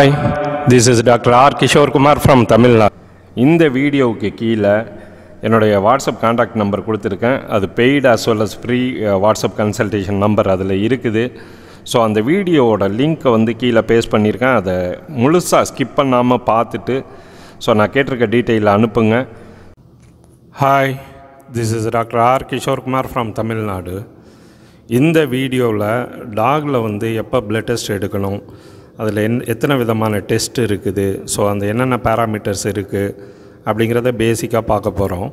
Hi, this is Dr. R. Kishore Kumar from Tamil Nadu. இந்த வீடியோவுக்கு கீழே என்னுடைய வாட்ஸ்அப் கான்டாக்ட் நம்பர் கொடுத்துருக்கேன். அது paid as well as free WhatsApp consultation number அதில் இருக்குது. ஸோ அந்த வீடியோவோட லிங்க்கை வந்து கீழே பேஸ்ட் பண்ணியிருக்கேன். அதை முழுசாக ஸ்கிப் பண்ணாமல் பார்த்துட்டு ஸோ நான் கேட்டிருக்க டீட்டெயிலில் அனுப்புங்க. Hi, this is doctor R Kishore Kumar from Tamil Nadu. இந்த வீடியோவில் டாகில் வந்து எப்போ பிளட் டெஸ்ட் எடுக்கணும், அதில் எத்தனை விதமான டெஸ்ட் இருக்குது, ஸோ அந்த என்னென்ன பேராமீட்டர்ஸ் இருக்குது அப்படிங்கிறத பேசிக்காக பார்க்க போகிறோம்.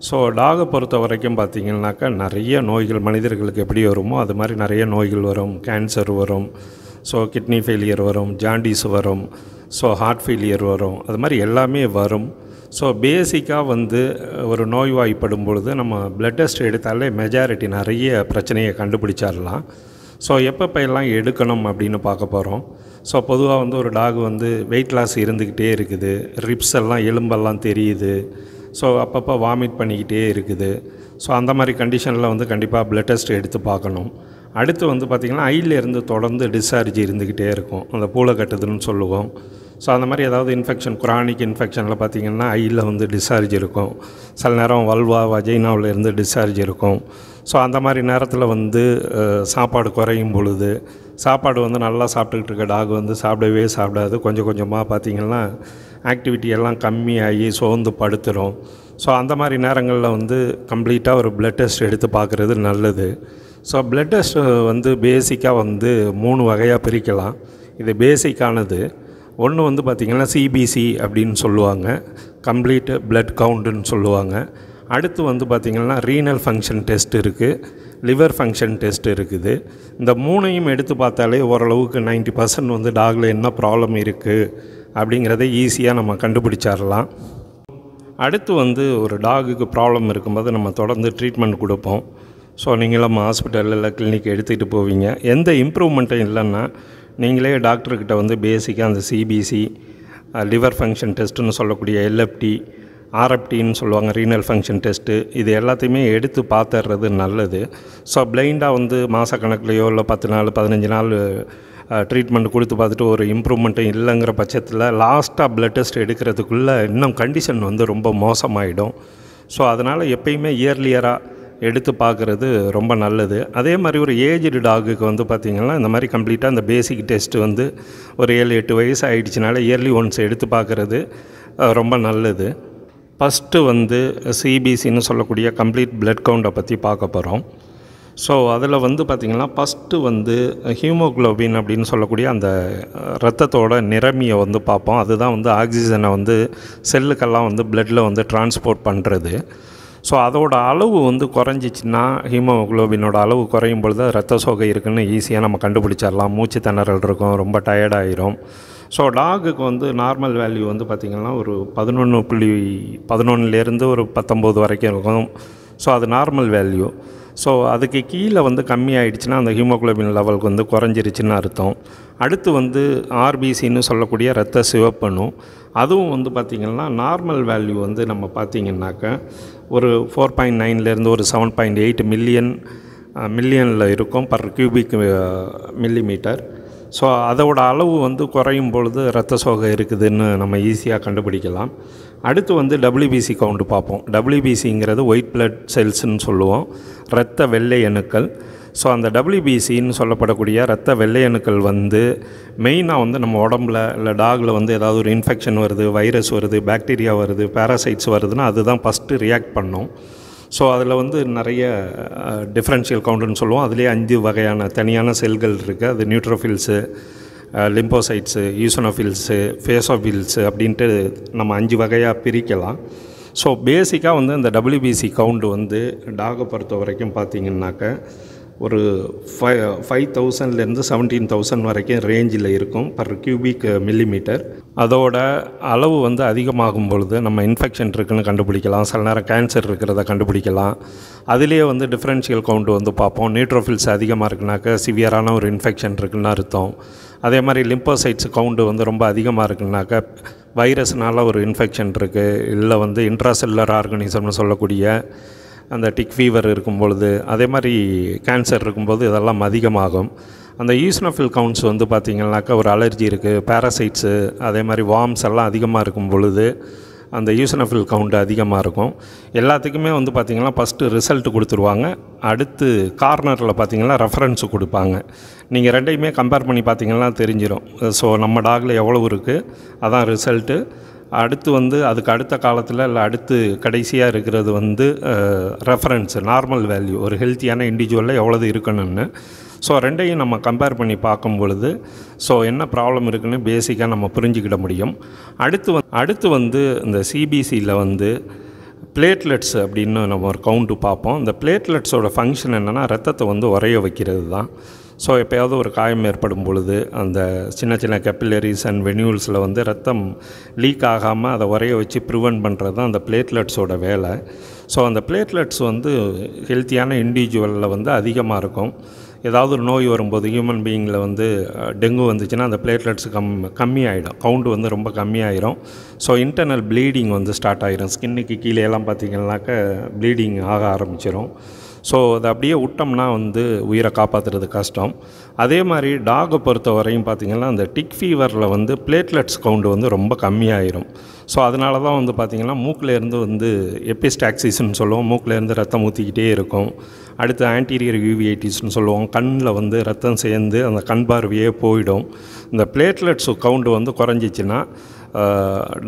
ஸோ டாகை பொறுத்த வரைக்கும் பார்த்திங்கனாக்கா நிறைய நோய்கள் மனிதர்களுக்கு எப்படி வருமோ அது மாதிரி நிறைய நோய்கள் வரும். கேன்சர் வரும், ஸோ கிட்னி ஃபெயிலியர் வரும், ஜாண்டிஸ் வரும், ஸோ ஹார்ட் ஃபெயிலியர் வரும், அது மாதிரி எல்லாமே வரும். ஸோ பேசிக்காக வந்து ஒரு நோய்வாய்ப்படும் பொழுது நம்ம பிளட் டெஸ்ட் எடுத்தாலே மெஜாரிட்டி நிறைய பிரச்சனையை கண்டுபிடிச்சிடலாம். ஸோ எப்பப்போ எல்லாம் எடுக்கணும் அப்படின்னு பார்க்க போகிறோம். ஸோ பொதுவாக வந்து ஒரு டாக் வந்து வெயிட் லாஸ் இருந்துக்கிட்டே இருக்குது, ரிப்ஸ் எல்லாம் எலும்பெல்லாம் தெரியுது, ஸோ அப்பப்போ வாமிட் பண்ணிக்கிட்டே இருக்குது. ஸோ அந்த மாதிரி கண்டிஷனில் வந்து கண்டிப்பாக பிளட் டெஸ்ட் எடுத்து பார்க்கணும். அடுத்து வந்து பார்த்திங்கன்னா ஐலேருந்து தொடர்ந்து டிஸ்சார்ஜ் இருந்துக்கிட்டே இருக்கும், அந்த பூளை கட்டுதுன்னு சொல்லுவோம். ஸோ அந்த மாதிரி ஏதாவது இன்ஃபெக்ஷன், குரானிக் இன்ஃபெக்ஷனில் பார்த்திங்கன்னா ஐயில் வந்து டிஸ்சார்ஜ் இருக்கும், சில நேரம் வல்வா வஜைனாவில் இருந்து டிஸ்சார்ஜ் இருக்கும். ஸோ அந்த மாதிரி நேரத்தில் வந்து சாப்பாடு குறையும் பொழுது, சாப்பாடு வந்து நல்லா சாப்பிட்டுக்கிட்டு இருக்க டாக் வந்து சாப்பிடவே சாப்பிடாது, கொஞ்சம் கொஞ்சமாக பார்த்திங்கன்னா ஆக்டிவிட்டி எல்லாம் கம்மியாகி சோர்ந்து படுத்துடும். ஸோ அந்த மாதிரி நேரங்களில் வந்து கம்ப்ளீட்டாக ஒரு பிளட் டெஸ்ட் எடுத்து பார்க்குறது நல்லது. ஸோ பிளட் டெஸ்ட் வந்து பேசிக்காக வந்து 3 வகையாக பிரிக்கலாம். இது பேசிக்கானது. ஒன்று வந்து பார்த்திங்கன்னா சிபிசி அப்படின்னு சொல்லுவாங்க, கம்ப்ளீட் பிளட் கவுண்ட்டுன்னு சொல்லுவாங்க. அடுத்து வந்து பார்த்திங்கன்னா ரீனல் ஃபங்க்ஷன் டெஸ்ட் இருக்குது, லிவர் ஃபங்க்ஷன் டெஸ்ட் இருக்குது. இந்த 3ஐயும் எடுத்து பார்த்தாலே ஓரளவுக்கு 90% வந்து டாகில் என்ன ப்ராப்ளம் இருக்குது அப்படிங்கிறத ஈஸியாக நம்ம கண்டுபிடிச்சிடலாம். அடுத்து வந்து ஒரு டாகுக்கு ப்ராப்ளம் இருக்கும்போது நம்ம தொடர்ந்து ட்ரீட்மெண்ட் கொடுப்போம். ஸோ நீங்களும் நம்ம ஹாஸ்பிட்டலில் இல்லை கிளினிக் எடுத்துகிட்டு போவீங்க. எந்த இம்ப்ரூவ்மெண்ட்டும் இல்லைன்னா நீங்களே டாக்டர்கிட்ட வந்து பேசிக்காக அந்த சிபிசி, லிவர் ஃபங்க்ஷன் டெஸ்ட்டுன்னு சொல்லக்கூடிய எல்எஃப்டி, ஆர்எஃப்டின்னு சொல்லுவாங்க, ரீனல் ஃபங்க்ஷன் டெஸ்ட்டு, இது எல்லாத்தையுமே எடுத்து பார்த்துறது நல்லது. ஸோ பிளைண்டாக வந்து மாதக்கணக்கிலையோ இல்லை 10 நாள் 15 நாள் ட்ரீட்மெண்ட் கொடுத்து பார்த்துட்டு ஒரு இம்ப்ரூவ்மெண்ட்டும் இல்லைங்கிற பட்சத்தில் லாஸ்ட்டாக பிளட் டெஸ்ட் எடுக்கிறதுக்குள்ளே இன்னும் கண்டிஷன் வந்து ரொம்ப மோசமாகிடும். ஸோ அதனால் எப்பயுமே இயர்லியராக எடுத்து பார்க்குறது ரொம்ப நல்லது. அதே மாதிரி ஒரு ஏஜ்டு டாகுக்கு வந்து பார்த்திங்கன்னா இந்த மாதிரி கம்ப்ளீட்டாக இந்த பேசிக் டெஸ்ட்டு வந்து ஒரு 7-8 வயசு ஆகிடுச்சினால இயர்லி ஒன்ஸ் எடுத்து பார்க்குறது ரொம்ப நல்லது. ஃபஸ்ட்டு வந்து சிபிசின்னு சொல்லக்கூடிய கம்ப்ளீட் பிளட் கவுண்டை பற்றி பார்க்க போகிறோம். ஸோ அதில் வந்து பார்த்திங்கன்னா ஃபஸ்ட்டு வந்து ஹீமோக்ளோபின் அப்படின்னு சொல்லக்கூடிய அந்த இரத்தத்தோட நிறமியை வந்து பார்ப்போம். அதுதான் வந்து ஆக்சிஜனை வந்து செல்லுக்கெல்லாம் வந்து பிளட்டில் வந்து டிரான்ஸ்போர்ட் பண்ணுறது. ஸோ அதோட அளவு வந்து குறைஞ்சிச்சின்னா, ஹீமோக்ளோபினோட அளவு குறையும் பொழுது ரத்த சோகை இருக்குதுன்னு ஈஸியாக நம்ம கண்டுபிடிச்சிடலாம். மூச்சு திணறல் இருக்கும், ரொம்ப டயர்டாகிடும். ஸோ டாகுக்கு வந்து நார்மல் வேல்யூ வந்து பார்த்திங்கன்னா ஒரு 11.11லேருந்து ஒரு 19 வரைக்கும் இருக்கும். ஸோ அது நார்மல் வேல்யூ. ஸோ அதுக்கு கீழே வந்து கம்மி ஆகிடுச்சுன்னா அந்த ஹீமோக்ளோபின் லெவலுக்கு வந்து குறைஞ்சிருச்சுன்னு அர்த்தம். அடுத்து வந்து ஆர்பிசின்னு சொல்லக்கூடிய இரத்த சிவப்பணு, அதுவும் வந்து பார்த்திங்கன்னா நார்மல் வேல்யூ வந்து நம்ம பார்த்திங்கன்னாக்க ஒரு 4.9லேருந்து ஒரு 7.8 மில்லியனில் இருக்கும் பர் கியூபிக் மில்லிமீட்டர். ஸோ அதோட அளவு வந்து குறையும் பொழுது இரத்த சோகை இருக்குதுன்னு நம்ம ஈஸியாக கண்டுபிடிக்கலாம். அடுத்து வந்து டபிள்யூபிசி கவுண்ட் பார்ப்போம். டபிள்யூபிசிங்கிறது ஒயிட் பிளட் செல்ஸ்ன்னு சொல்லுவோம், இரத்த வெள்ளை அணுக்கள். ஸோ அந்த டபிள்யூபிசின்னு சொல்லப்படக்கூடிய இரத்த வெள்ளை அணுக்கள் வந்து மெயினாக வந்து நம்ம உடம்புல இல்லை டாகில் வந்து ஏதாவது ஒரு இன்ஃபெக்ஷன் வருது, வைரஸ் வருது, பாக்டீரியா வருது, பேராசைட்ஸ் வருதுன்னா அதுதான் ஃபஸ்ட்டு ரியாக்ட் பண்ணும். ஸோ அதில் வந்து நிறைய டிஃப்ரென்ஷியல் கவுண்ட்டுன்னு சொல்லுவோம். அதுலேயே 5 வகையான தனியான செல்கள் இருக்குது. அது நியூட்ரோஃபில்ஸு, லிம்போசைட்ஸு, ஈசோனோஃபில்ஸு, ஃபேசோஃபில்ஸு அப்படின்ட்டு நம்ம 5 வகையாக பிரிக்கலாம். ஸோ பேசிக்காக வந்து இந்த டபிள்யூபிசி கவுண்ட் வந்து டாகை பொறுத்த வரைக்கும் பார்த்திங்கன்னாக்க ஒரு 5,000லேருந்து 17,000 வரைக்கும் ரேஞ்சில் இருக்கும் பர் கியூபிக் மில்லிமீட்டர். அதோட அளவு வந்து அதிகமாகும் பொழுது நம்ம இன்ஃபெக்ஷன் இருக்குதுன்னு கண்டுபிடிக்கலாம், சில நேரம் கேன்சர் இருக்கிறத கண்டுபிடிக்கலாம். அதுலேயே வந்து டிஃப்ரென்ஷியல் கவுண்ட் வந்து பார்ப்போம். நியூட்ரோஃபில்ஸ் அதிகமாக இருக்குனாக்க சிவியரான ஒரு இன்ஃபெக்ஷன் இருக்குதுன்னு அர்த்தம். அதே மாதிரி லிம்போசைட்ஸ் கவுண்ட் வந்து ரொம்ப அதிகமாக இருக்குனாக்க வைரஸ்னால் ஒரு இன்ஃபெக்ஷன் இருக்குது, இல்லை வந்து இன்ட்ராசெல்லுலர் ஆர்கனிசம்னு சொல்லக்கூடிய அந்த டிக் ஃபீவர் இருக்கும் பொழுது, அதே மாதிரி கேன்சர் இருக்கும்போது இதெல்லாம் அதிகமாகும். அந்த ஈஸ்னோஃபில் கவுண்ட்ஸ் வந்து பார்த்திங்கனாக்கா ஒரு அலர்ஜி இருக்குது, பேரசைட்ஸு, அதே மாதிரி வார்ம்ஸ் எல்லாம் அதிகமாக இருக்கும் பொழுது அந்த ஈஸ்னோஃபில் கவுண்ட் அதிகமாக இருக்கும். எல்லாத்துக்குமே வந்து பார்த்திங்கன்னா ஃபஸ்ட்டு ரிசல்ட் கொடுத்துருவாங்க. அடுத்து கார்னரில் பார்த்திங்கன்னா ரெஃபரன்ஸு கொடுப்பாங்க. நீங்கள் ரெண்டையுமே கம்பேர் பண்ணி பார்த்திங்கன்னா தெரிஞ்சிடும். ஸோ நம்ம டாகில் எவ்வளோ இருக்குது அதான் ரிசல்ட்டு. அடுத்து வந்து அதுக்கு அடுத்த காலத்தில் இல்லை அடுத்து கடைசியாக இருக்கிறது வந்து ரெஃபரன்ஸு, நார்மல் வேல்யூ, ஒரு ஹெல்த்தியான இண்டிவிஜுவலில் எவ்வளவு இருக்கணும்னு. ஸோ ரெண்டையும் நம்ம கம்பேர் பண்ணி பார்க்கும் பொழுது ஸோ என்ன ப்ராப்ளம் இருக்குதுன்னு பேசிக்காக நம்ம புரிஞ்சுக்கிட முடியும். அடுத்து வந்து இந்த சிபிசியில் வந்து பிளேட்லெட்ஸ் அப்படின்னு நம்ம ஒரு கவுண்ட்டு பார்ப்போம். இந்த பிளேட்லெட்ஸோட ஃபங்க்ஷன் என்னென்னா ரத்தத்தை வந்து உறைய வைக்கிறது தான். ஸோ எப்போயாவது ஒரு காயம் ஏற்படும் பொழுது அந்த சின்ன சின்ன கேப்பிலரிஸ் அண்ட் வெனியூல்ஸில் வந்து ரத்தம் லீக் ஆகாமல் அதை உறைய வச்சு ப்ரிவென்ட் பண்ணுறது தான் அந்த பிளேட்லெட்ஸோட வேலை. ஸோ அந்த பிளேட்லெட்ஸ் வந்து ஹெல்த்தியான இண்டிவிஜுவலில் வந்து அதிகமாக இருக்கும். ஏதாவது ஒரு நோய் வரும்போது ஹியூமன் பீயிங்கில் வந்து டெங்கு வந்துச்சுன்னா அந்த பிளேட்லெட்ஸ் கம்மியாகிடும், கவுண்ட் வந்து ரொம்ப கம்மியாயிடும். ஸோ இன்டர்னல் ப்ளீடிங் வந்து ஸ்டார்ட் ஆகிடும். ஸ்கின்னுக்கு கீழே எல்லாம் பார்த்திங்கனாக்கா ப்ளீடிங் ஆக ஆரம்பிச்சிடும். ஸோ அதை அப்படியே விட்டோம்னா வந்து உயிரை காப்பாற்றுறது கஷ்டம். அதே மாதிரி டாகை பொறுத்த வரையும் பார்த்திங்கன்னா அந்த டிக் ஃபீவரில் வந்து பிளேட்லெட்ஸ் கவுண்ட் வந்து ரொம்ப கம்மியாயிரும். ஸோ அதனால தான் வந்து பார்த்திங்கன்னா மூக்கிலேருந்து வந்து எபிஸ்டாக்சிஸ்ன்னு சொல்லுவோம், மூக்கிலேருந்து ரத்தம் ஊற்றிக்கிட்டே இருக்கும். அடுத்து ஆன்டீரியர் யூவிஐட்டிஸ்ன்னு சொல்லுவோம், கண்ணில் வந்து ரத்தம் சேர்ந்து அந்த கண் பார்வையே போயிடும். இந்த பிளேட்லெட்ஸ் கவுண்ட் வந்து குறைஞ்சிச்சின்னா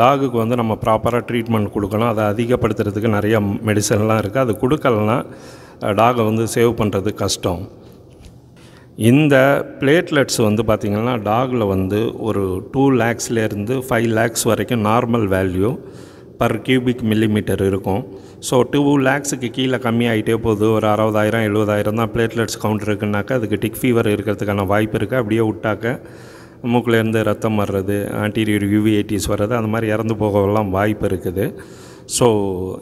டாகுக்கு வந்து நம்ம ப்ராப்பராக ட்ரீட்மெண்ட் கொடுக்கணும். அதை அதிகப்படுத்துறதுக்கு நிறைய மெடிசன்லாம் இருக்குது. அது கொடுக்கலன்னா டாகை வந்து சேவ் பண்ணுறது கஷ்டம். இந்த பிளேட்லெட்ஸ் வந்து பார்த்திங்கன்னா டாகில் வந்து ஒரு 2 lakhsலேருந்து 5 lakhs வரைக்கும் normal value per cubic millimetre இருக்கும். ஸோ 2 lakhsக்கு கீழே கம்மியாகிட்டே போகுது. ஒரு 60,000 70,000 தான் பிளேட்லெட்ஸ் கவுண்ட் இருக்குன்னாக்கா அதுக்கு டிக் ஃபீவர் இருக்கிறதுக்கான வாய்ப்பு இருக்குது. அப்படியே விட்டாக்க மூக்கிலேருந்து ரத்தம் வர்றது, ஆன்டீரியர் யூவிஐட்டிஸ் வர்றது, அந்த மாதிரி இறந்து போகலாம் வாய்ப்பு இருக்குது. ஸோ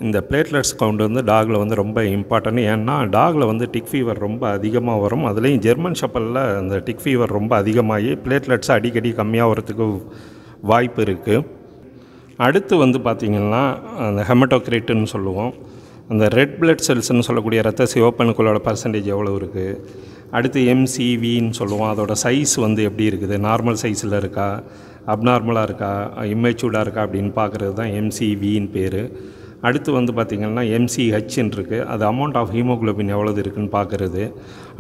இந்த பிளேட்லெட்ஸ் கவுண்ட் வந்து டாகில் வந்து ரொம்ப இம்பார்ட்டன்ட். ஏன்னா டாகில் வந்து டிக் ஃபீவர் ரொம்ப அதிகமாக வரும். அதுலேயும் ஜெர்மன் ஷெப்பர்டில் அந்த டிக் ஃபீவர் ரொம்ப அதிகமாகி பிளேட்லெட்ஸ் அடிக்கடி கம்மியாகிறதுக்கு வாய்ப்பு இருக்குது. அடுத்து வந்து பார்த்திங்கன்னா அந்த ஹெமட்டோக்ரிட்டுன்னு சொல்லுவோம். அந்த ரெட் பிளட் செல்ஸ்ன்னு சொல்லக்கூடிய ரத்த சிவப்பணுக்களோட பர்சன்டேஜ் எவ்வளோ இருக்குது. அடுத்து எம்சிவின்னு சொல்லுவோம், அதோட சைஸ் வந்து எப்படி இருக்குது, நார்மல் சைஸில் இருக்கா, அப்நார்மலாக இருக்கா, இம்மெச்சூர்டாக இருக்கா அப்படின்னு பார்க்குறது தான் எம்சிவின்னு பேர். அடுத்து வந்து பார்த்திங்கன்னா எம்சிஹெச்ன்னு இருக்குது, அது அமௌண்ட் ஆஃப் ஹீமோக்ளோபின் எவ்வளவு இருக்குதுன்னு பார்க்குறது.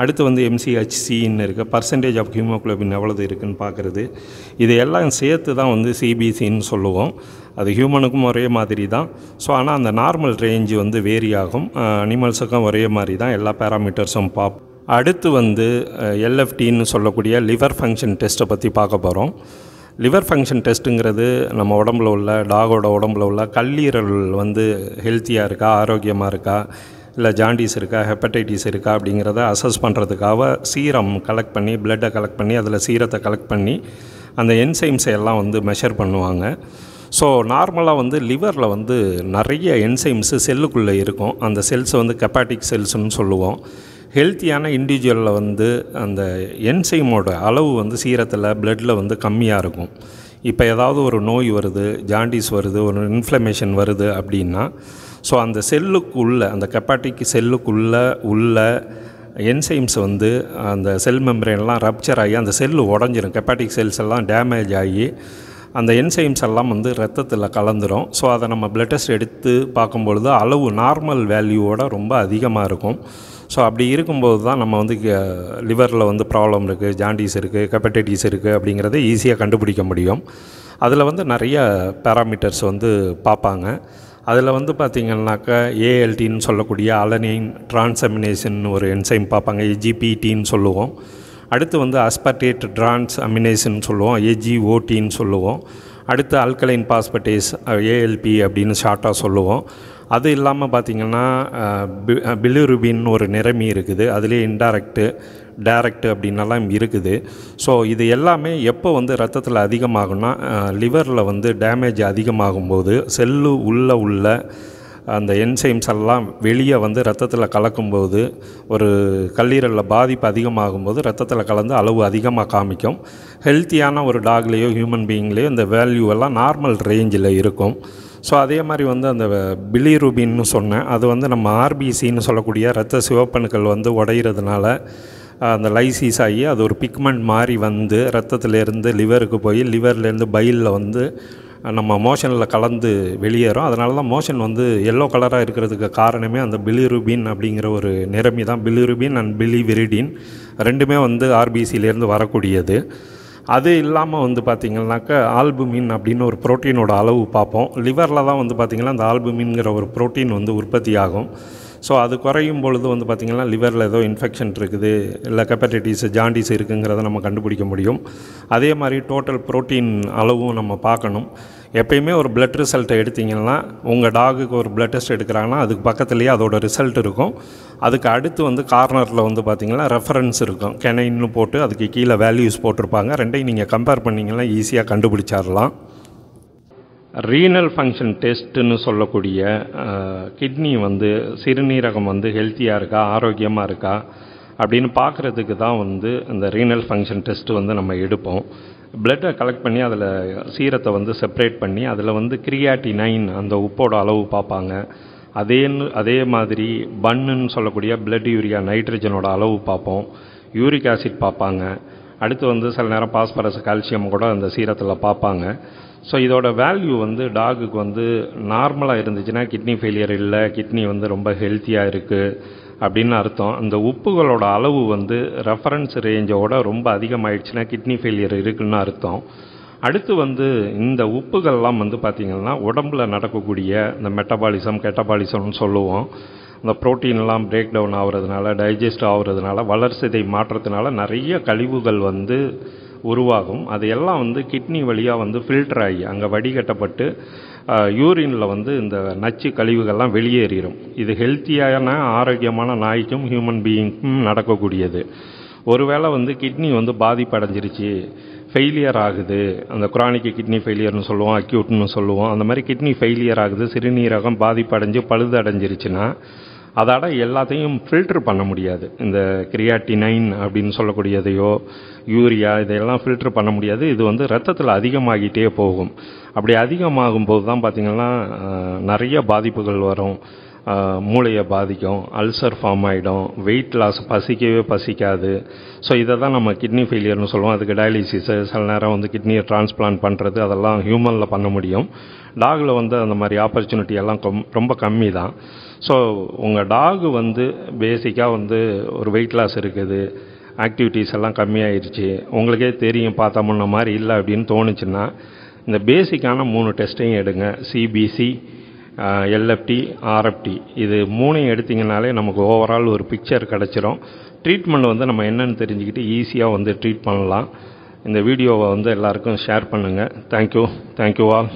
அடுத்து வந்து எம்சிஹெச்சின்னு இருக்குது, பர்சன்டேஜ் ஆஃப் ஹீமோக்ளோபின் எவ்வளவு இருக்குதுன்னு பார்க்குறது. இது எல்லாம் சேர்த்து தான் வந்து சிபிசின்னு சொல்லுவோம். அது ஹியூமனுக்கும் ஒரே மாதிரி தான். ஸோ ஆனால் அந்த நார்மல் ரேஞ்சு வந்து வேரி ஆகும். அனிமல்ஸுக்கும் ஒரே மாதிரி தான் எல்லா பேராமீட்டர்ஸும் பார்ப்போம். அடுத்து வந்து எல்எஃப்டின்னு சொல்லக்கூடிய லிவர் ஃபங்க்ஷன் டெஸ்ட்டை பற்றி பார்க்க போகிறோம். லிவர் ஃபங்க்ஷன் டெஸ்ட்டுங்கிறது நம்ம உடம்புல உள்ள டாகோட உடம்புல உள்ள கல்லீரல் வந்து ஹெல்த்தியாக இருக்கா, ஆரோக்கியமாக இருக்கா, இல்லை ஜாண்டிஸ் இருக்கா, ஹெப்படைட்டிஸ் இருக்கா அப்படிங்கிறத அசஸ் பண்ணுறதுக்காக சீரம் கலெக்ட் பண்ணி, பிளட்டை கலெக்ட் பண்ணி, அதில் சீரத்தை கலெக்ட் பண்ணி அந்த என்சைம்ஸை எல்லாம் வந்து மெஷர் பண்ணுவாங்க. ஸோ நார்மலாக வந்து லிவரில் வந்து நிறைய என்சைம்ஸு செல்லுக்குள்ளே இருக்கும். அந்த செல்ஸை வந்து ஹெப்பாட்டிக் செல்ஸ்ன்னு சொல்லுவோம். ஹெல்த்தியான இண்டிவிஜுவலில் வந்து அந்த என்சைமோட அளவு வந்து சீரத்தில் பிளட்டில் வந்து கம்மியாக இருக்கும். இப்போ ஏதாவது ஒரு நோய் வருது, ஜாண்டிஸ் வருது, ஒரு இன்ஃப்ளமேஷன் வருது அப்படின்னா ஸோ அந்த செல்லுக்குள்ளே, அந்த ஹெப்பாட்டிக் செல்லுக்குள்ளே உள்ள என்சைம்ஸ் வந்து அந்த செல் மெம்பரேன்லாம் ரப்சர் ஆகி அந்த செல்லு உடஞ்சிரும். ஹெப்பாட்டிக் செல்ஸ் எல்லாம் டேமேஜ் ஆகி அந்த என்சைம்ஸ் எல்லாம் வந்து ரத்தத்தில் கலந்துரும். ஸோ அதை நம்ம பிளட் டெஸ்ட் எடுத்து பார்க்கும்பொழுது அளவு நார்மல் வேல்யூவோட ரொம்ப அதிகமாக இருக்கும். ஸோ அப்படி இருக்கும்போது தான் நம்ம வந்து லிவரில் வந்து ப்ராப்ளம் இருக்குது, ஜாண்டிஸ் இருக்குது, ஹெப்படைட்டிஸ் இருக்குது அப்படிங்கிறத ஈஸியாக கண்டுபிடிக்க முடியும். அதில் வந்து நிறைய பேராமீட்டர்ஸ் வந்து பார்ப்பாங்க. அதில் வந்து பார்த்திங்கன்னாக்கா ஏஎல்டின்னு சொல்லக்கூடிய அலனைன் டிரான்ஸ்அமினேஷன் ஒரு என்சைம் பார்ப்பாங்க, ஏஜிபிடின்னு சொல்லுவோம். அடுத்து வந்து அஸ்பர்டேட் டிரான்ஸ் அமினேஷன் சொல்லுவோம், ஏஜிஓடின்னு சொல்லுவோம். அடுத்து அல்கலைன் பாஸ்பேட்டேஸ், ஏஎல்பி அப்படின்னு ஷார்ட்டாக சொல்லுவோம். அது இல்லாமல் பார்த்திங்கன்னா பிலிருபின் ஒரு நிறமி இருக்குது, அதுலேயே இன்டைரக்டு, டைரக்டு அப்படின்னலாம் இருக்குது. ஸோ இது எல்லாமே எப்போ வந்து ரத்தத்தில் அதிகமாகும்னா லிவரில் வந்து டேமேஜ் அதிகமாகும்போது செல்லு உள்ள அந்த என்சைம்ஸ் எல்லாம் வெளியே வந்து ரத்தத்தில் கலக்கும்போது, ஒரு கல்லீரலில் பாதிப்பு அதிகமாகும்போது ரத்தத்தில் கலந்து அளவு அதிகமாக காமிக்கும். ஹெல்த்தியான ஒரு டாக்லேயோ ஹியூமன் பீயிங்லேயோ இந்த வேல்யூவெல்லாம் நார்மல் ரேஞ்சில் இருக்கும். ஸோ அதே மாதிரி வந்து அந்த பிலிருபின்னு சொன்னேன், அது வந்து நம்ம ஆர்பிசின்னு சொல்லக்கூடிய இரத்த சிவப்பணுக்கள் வந்து உடையிறதுனால அந்த லைசிஸ் ஆகி அது ஒரு பிக்மெண்ட் மாதிரி வந்து ரத்தத்துலேருந்து லிவருக்கு போய் லிவர்லேருந்து பைலில் வந்து நம்ம மோஷனில் கலந்து வெளியேறும். அதனால தான் மோஷன் வந்து எல்லோ கலராக இருக்கிறதுக்கு காரணமே அந்த பிலிருபின் அப்படிங்கிற ஒரு நிறமி தான். பிலிருபின் அண்ட் பிலிவிரிடின் ரெண்டுமே வந்து ஆர்பிசியிலேருந்து வரக்கூடியது. அது இல்லாமல் வந்து பார்த்திங்கனாக்கா ஆல்புமின் அப்படின்னு ஒரு ப்ரோட்டீனோட அளவு பார்ப்போம். லிவரில் தான் வந்து பார்த்திங்கன்னா அந்த ஆல்புமின்ங்கிற ஒரு ப்ரோட்டீன் வந்து உற்பத்தி ஆகும். ஸோ அது குறையும் பொழுது வந்து பார்த்திங்கன்னா லிவரில் ஏதோ இன்ஃபெக்ஷன் இருக்குது, இல்லை ஹெப்படைட்டிஸ் ஜாண்டிஸ் இருக்குங்கிறத நம்ம கண்டுபிடிக்க முடியும். அதே மாதிரி டோட்டல் ப்ரோட்டீன் அளவும் நம்ம பார்க்கணும். எப்பயுமே ஒரு பிளட் ரிசல்ட்டை எடுத்திங்கன்னா உங்கள் டாகுக்கு ஒரு பிளட் டெஸ்ட் எடுக்கிறாங்கன்னா அதுக்கு பக்கத்துலேயே அதோட ரிசல்ட் இருக்கும். அதுக்கு அடுத்து வந்து கார்னரில் வந்து பார்த்திங்கன்னா ரெஃபரன்ஸ் இருக்கும், கெனைன்னு போட்டு அதுக்கு கீழே வேல்யூஸ் போட்டிருப்பாங்க. ரெண்டையும் நீங்கள் கம்பேர் பண்ணிங்கன்னா ஈஸியாக கண்டுபிடிச்சிடலாம். ரீனல் ஃபங்க்ஷன் டெஸ்ட்டுன்னு சொல்லக்கூடிய கிட்னி வந்து சிறுநீரகம் வந்து ஹெல்த்தியாக இருக்கா, ஆரோக்கியமாக இருக்கா அப்படின்னு பார்க்குறதுக்கு தான் வந்து இந்த ரீனல் ஃபங்க்ஷன் டெஸ்ட்டு வந்து நம்ம எடுப்போம். பிளட்டை கலெக்ட் பண்ணி அதில் சீரத்தை வந்து செப்பரேட் பண்ணி அதில் வந்து கிரியாட்டினைன் அந்த உப்போட அளவு பார்ப்பாங்க. அதே மாதிரி பன்னுன்னு சொல்லக்கூடிய பிளட் யூரியா நைட்ரஜனோட அளவு பார்ப்போம். யூரிக் ஆசிட் பார்ப்பாங்க. அடுத்து வந்து சில நேரம் பாஸ்பரஸ் கால்சியம் கூட அந்த சீரத்தில் பார்ப்பாங்க. ஸோ இதோட வேல்யூ வந்து டாகுக்கு வந்து நார்மலாக இருந்துச்சுன்னா கிட்னி ஃபெயிலியர் இல்லை, கிட்னி வந்து ரொம்ப ஹெல்த்தியாக இருக்குது அப்படின்னு அர்த்தம். அந்த உப்புகளோட அளவு வந்து ரெஃபரன்ஸ் ரேஞ்சோட ரொம்ப அதிகமாகிடுச்சுன்னா கிட்னி ஃபெயிலியர் இருக்குதுன்னு அர்த்தம். அடுத்து வந்து இந்த உப்புகள்லாம் வந்து பார்த்திங்கன்னா உடம்பில் நடக்கக்கூடிய இந்த மெட்டபாலிசம் கெட்டபாலிசம்னு சொல்லுவோம். இந்த ப்ரோட்டீன்லாம் பிரேக் டவுன் ஆகிறதுனால, டைஜஸ்ட் ஆகிறதுனால, வளர்சிதை மாற்றத்தினால நிறைய கழிவுகள் வந்து உருவாகும். அது எல்லாம் வந்து கிட்னி வழியாக வந்து ஃபில்டர் ஆகி அங்கே வடிகட்டப்பட்டு யூரினில் வந்து இந்த நச்சு கழிவுகள்லாம் வெளியேறிடும். இது ஹெல்த்தியான ஆரோக்கியமான நாய்க்கும் ஹியூமன் பீயிங்க்கும் நடக்கக்கூடியது. ஒருவேளை வந்து கிட்னி வந்து பாதிப்படைஞ்சிருச்சு, ஃபெயிலியர் ஆகுது, அந்த குரானிக் கிட்னி ஃபெயிலியர்னு சொல்லுவோம், அக்யூட்னு சொல்லுவோம், அந்த மாதிரி கிட்னி ஃபெயிலியர் ஆகுது, சிறுநீரகம் பாதிப்படைஞ்சு பழுதடைஞ்சிருச்சுன்னா அதோட எல்லாத்தையும் ஃபில்டர் பண்ண முடியாது. இந்த கிரியாட்டினைன் அப்படின்னு சொல்லக்கூடியதையோ யூரியா இதையெல்லாம் ஃபில்டர் பண்ண முடியாது. இது வந்து ரத்தத்தில் அதிகமாகிட்டே போகும். அப்படி அதிகமாகும் போது தான் பார்த்திங்கன்னா நிறைய பாதிப்புகள் வரும். மூளையை பாதிக்கும், அல்சர் ஃபார்ம் ஆகிடும், வெயிட் லாஸ், பசிக்கவே பசிக்காது. ஸோ இதை தான் நம்ம கிட்னி ஃபெயிலியர்னு சொல்லுவோம். அதுக்கு டயாலிசிஸு, சில நேரம் வந்து கிட்னியை டிரான்ஸ்பிளான்ட் பண்ணுறது அதெல்லாம் ஹியூமனில் பண்ண முடியும். டாகில் வந்து அந்த மாதிரி ஆப்பர்ச்சுனிட்டி எல்லாம் ரொம்ப கம்மி தான். ஸோ உங்கள் டாகு வந்து பேசிக்காக வந்து ஒரு வெயிட் லாஸ் இருக்குது, ஆக்டிவிட்டீஸ் எல்லாம் கம்மியாயிருச்சு, உங்களுக்கே தெரியும் பார்த்தா முன்ன மாதிரி இல்லை அப்படின்னு தோணுச்சுன்னா இந்த பேசிக்கான 3 டெஸ்ட்டையும் எடுங்க. சிபிசி, எல்எஃப்டி, ஆர்எஃப்டி இது 3ஐயும் எடுத்திங்கனாலே நமக்கு ஓவரால் ஒரு பிக்சர் கிடச்சிரும். ட்ரீட்மெண்ட் வந்து நம்ம என்னென்னு தெரிஞ்சுக்கிட்டு ஈஸியாக வந்து ட்ரீட் பண்ணலாம். இந்த வீடியோவை வந்து எல்லாருக்கும் ஷேர் பண்ணுங்கள். Thank you all.